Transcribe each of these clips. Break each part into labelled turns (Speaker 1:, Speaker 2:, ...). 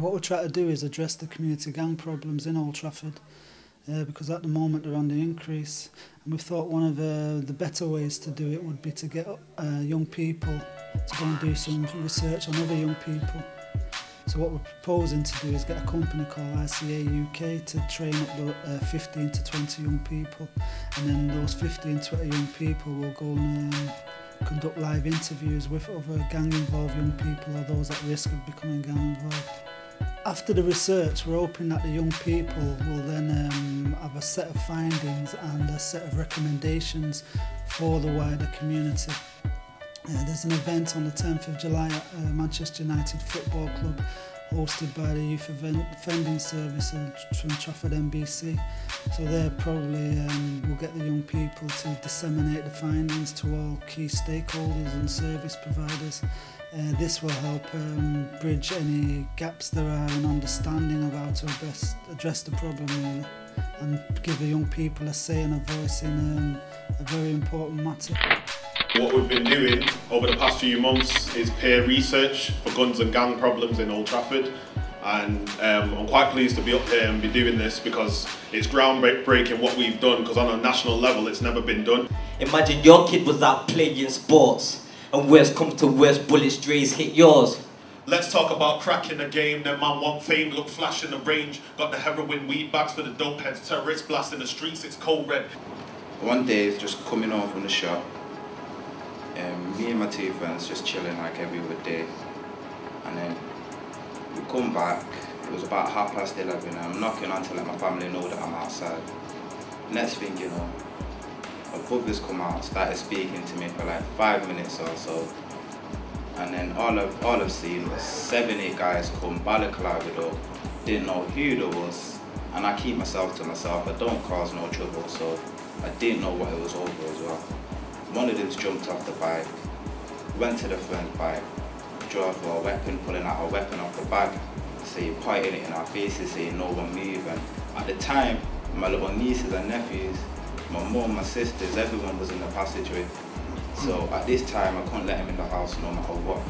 Speaker 1: What we're trying to do is address the community gang problems in Old Trafford, because at the moment they're on the increase, and we thought one of the better ways to do it would be to get young people to go and do some research on other young people. So what we're proposing to do is get a company called ICA UK to train up the 15 to 20 young people, and then those 15 to 20 young people will go and conduct live interviews with other gang-involved young people or those at risk of becoming gang-involved. After the research, we're hoping that the young people will then have a set of findings and a set of recommendations for the wider community. There's an event on the 10th of July at Manchester United Football Club, hosted by the Youth Offending Service from Trafford MBC. So there probably will get the young people to disseminate the findings to all key stakeholders and service providers. This will help bridge any gaps there are in understanding of how to address the problem, really, and give the young people a say and a voice in a very important matter.
Speaker 2: What we've been doing over the past few months is peer research for guns and gang problems in Old Trafford, and I'm quite pleased to be up here and be doing this because it's groundbreaking what we've done, because on a national level it's never been done.
Speaker 3: Imagine your kid was out playing sports and worst come to worst, bullet strays hit yours.
Speaker 2: Let's talk about cracking the game. Them man want fame, look flash in the range. Got the heroin weed bags for the dope heads. Terrorists blasting the streets, it's cold red.
Speaker 4: One day, it's just coming home from the shop. Me and my two friends just chilling like every other day. And then we come back, it was about 11:30, and I'm knocking on to let my family know that I'm outside. Next thing you know, my brothers come out, started speaking to me for like 5 minutes or so. And then all I've seen was 7, 8 guys come, balaclavaed up, didn't know who there was. And I keep myself to myself, I don't cause no trouble, so I didn't know what it was over as well. One of them jumped off the bike, went to the front bike, drove for a weapon, pulling out a weapon off the bag, pointing it in our faces, saying no one move. And at the time, my little nieces and nephews, my mum, my sisters, everyone was in the passageway. So at this time, I couldn't let him in the house no matter what.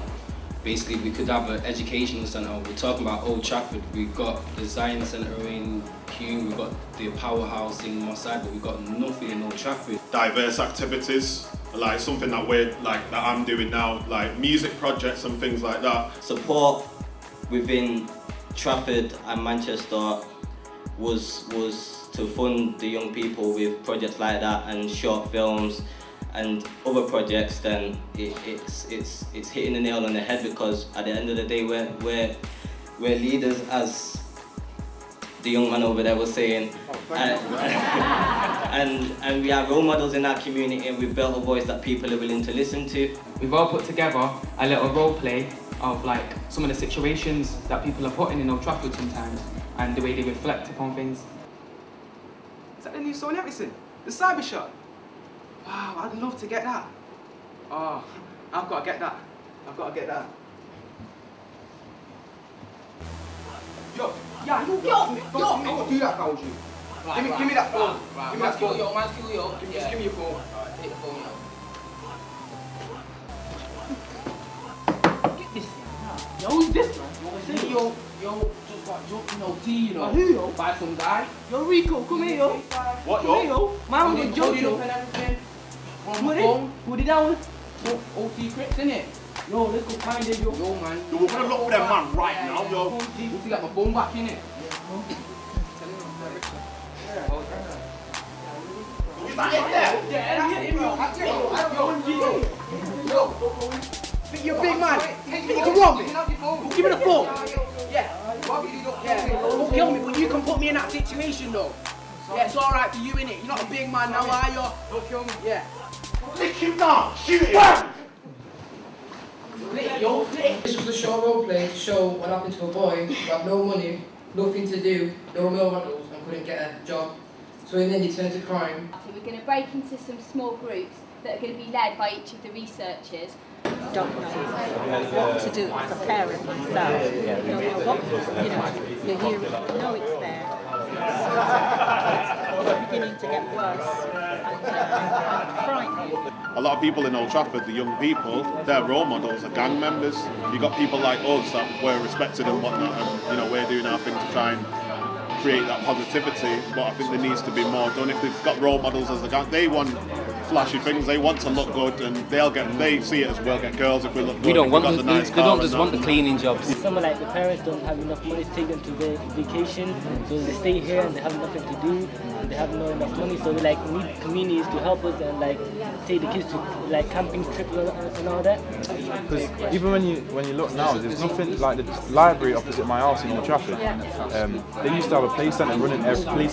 Speaker 5: Basically, we could have an educational centre. We're talking about Old Trafford. We've got the Zion Centre in Hume, we've got the powerhouse in Mossad, but we've got nothing in Old Trafford.
Speaker 2: Diverse activities, like something that I'm doing now, like music projects and things like that.
Speaker 3: Support within Trafford and Manchester was to fund the young people with projects like that and short films and other projects. Then it's hitting the nail on the head, because at the end of the day we're leaders, as the young man over there was saying, and we have role models in our community, and we've built a voice that people are willing to listen to.
Speaker 6: We've all put together a little role play of like some of the situations that people are put in Old Trafford sometimes, and the way they reflect upon things.
Speaker 7: Is that the new Sony Ericsson? The cyber shot? Wow, I'd love to get that. Oh, I've got to get that. I've got to get that. Yo, yeah, yo, don't do that, Gouji. Right, give me that phone. Give me that phone. Yo, man's kill yo. Just give me your phone. Take the phone now. Get this thing. Yo, who's this man? Yo, just got jumped in OT, you know. Who, yo? By some guy. Yo, Rico, come here, yo. What, yo? Come here, yo. Man, we got jumped up and everything. Who did that one? OT Crips, innit? Yo, let's go find it, yo. Yo, man. Yo, we're gonna look for that man right now, yo. You got my phone back, innit? Is that it there? Yeah, that's him, yo. You're a big man. You can rob me. Give me the phone. Yeah. Don't kill me, but you can put me in that situation, though. Yeah, it's alright for you, innit? You're not a big man now, are you? Don't kill me. Yeah. Lick him down. Shoot him.
Speaker 8: This was a short role play to show what happened to a boy who had no money, nothing to do, no mill rentals, and couldn't get a job. So in the end he turned to crime.
Speaker 9: We're going to break into some small groups that are going to be led by each of the researchers.
Speaker 10: Don't know what to do as a parent myself. You don't know what, you know, you hear it, you know it's there. it's beginning to get worse and frightening.
Speaker 2: A lot of people in Old Trafford, the young people, their role models are gang members. You've got people like us that we're respected and whatnot, and we're doing our thing to try and create that positivity, but I think there needs to be more done. If they've got role models as a gang, they want flashy things, they want to look good, and they see it as we'll get girls if we look good.
Speaker 11: We don't want
Speaker 2: them,
Speaker 11: they don't just want the cleaning jobs.
Speaker 12: Someone like the parents don't have enough money to take them to their vacation, so they stay here and they have nothing to do, and they have not enough money, so we need communities to help us and take the kids to camping trips and all that.
Speaker 13: Because even when you look now, there's nothing like the library opposite my house in Old Trafford. They used to have a play centre running every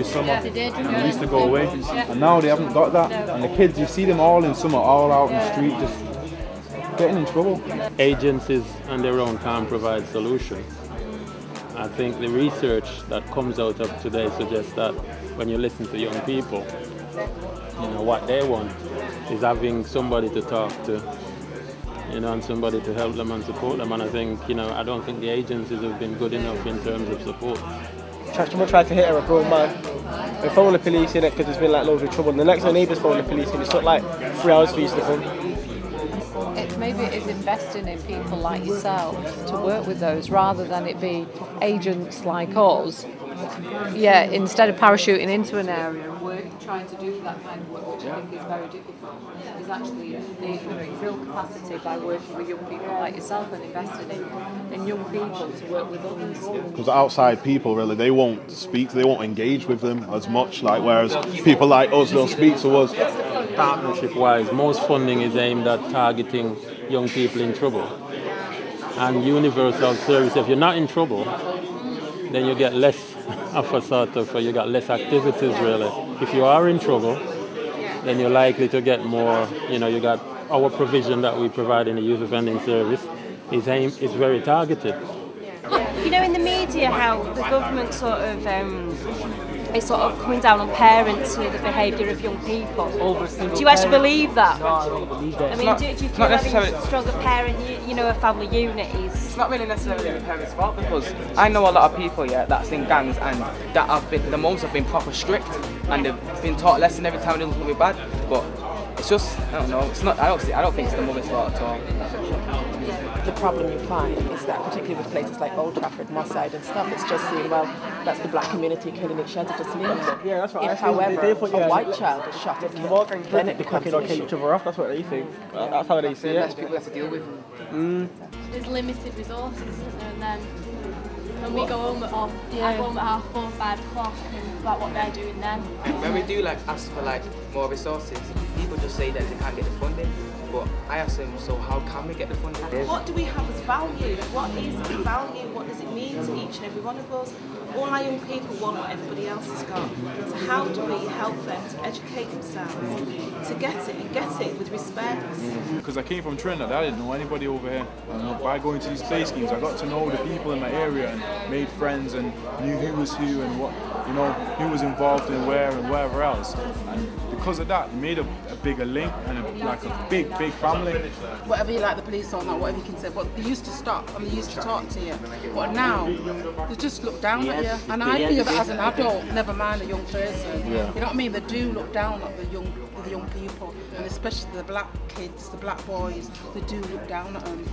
Speaker 13: summer, and we used to go away, and now they haven't got that. And the kids, you see them all in summer, all out in the street, just getting in trouble.
Speaker 14: Agencies on their own can't provide solutions. I think the research that comes out of today suggests that when you listen to young people, what they want is having somebody to talk to, and somebody to help them and support them. And I think, I don't think the agencies have been good enough in terms of support.
Speaker 12: Someone tried to hit her, a grown man. They phoned the police in it because there's been loads of trouble. And the next day, neighbours phoned the police and it took 3 hours for you to come.
Speaker 10: Maybe it is investing in people like yourselves to work with those rather than it be agents like us. Yeah, instead of parachuting into an area and trying to do that kind of work, which I think is very difficult, is actually the real capacity by working with young people like yourself and investing in young people to work with others.
Speaker 2: Because outside people, really, they won't speak, they won't engage with them as much, whereas people like us, they'll speak to us.
Speaker 14: Partnership-wise, most funding is aimed at targeting young people in trouble. And universal service, if you're not in trouble, then you get less of you got less activities really. If you are in trouble, then you're likely to get more, you got our provision that we provide in the youth offending service is very targeted.
Speaker 15: In the media how the government is sort of coming down on parents with the behaviour of young people. Do you actually believe that?
Speaker 12: No, I don't believe that.
Speaker 15: I mean, do you feel having a stronger parent, a family unit is...
Speaker 7: It's not really necessarily the parents' fault, because I know a lot of people, that's in gangs and that the mums have been proper strict and they've been taught a lesson every time it doesn't be bad, but it's just, I don't know, it's not, I don't think it's the mum's fault at all.
Speaker 16: The problem you find is that, particularly with places like Old Trafford, Mosside and stuff, it's just saying, well, that's the black community killing each other, just leave it.
Speaker 12: Yeah, that's right.
Speaker 16: If, however, a white child is shot and killed, then it becomes an issue.
Speaker 12: Each other off, that's what they think. That's how they see it.
Speaker 7: Less people have to deal with.
Speaker 9: There's limited resources, and then when we go home at I go home at 4:30, 5 o'clock, and about what they're doing then.
Speaker 7: When we do ask for more resources, people just say that they can't get the funding. But I ask them, so how can we get the funding?
Speaker 17: What do we have as value? What is value? What does it mean to each and every one of us? All our young people want what everybody else has got. So how do we help them to educate themselves, to get it, and get it with respect?
Speaker 13: Because I came from Trinidad, I didn't know anybody over here. By going to these play schemes, I got to know the people in my area and made friends and knew who was who and what, who was involved in where and wherever else. And because of that, it made a bigger link and a big family.
Speaker 16: Whatever you like the police or not, whatever you can say, but they used to stop and they used to talk to you. But now, they just look down at you. And I feel that as an adult, never mind a young person, you know what I mean? They do look down at the young people, and especially the black kids, the black boys, they do look down at them.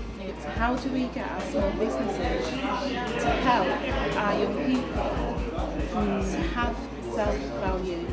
Speaker 17: So how do we get our small businesses to help our young people to have self-value?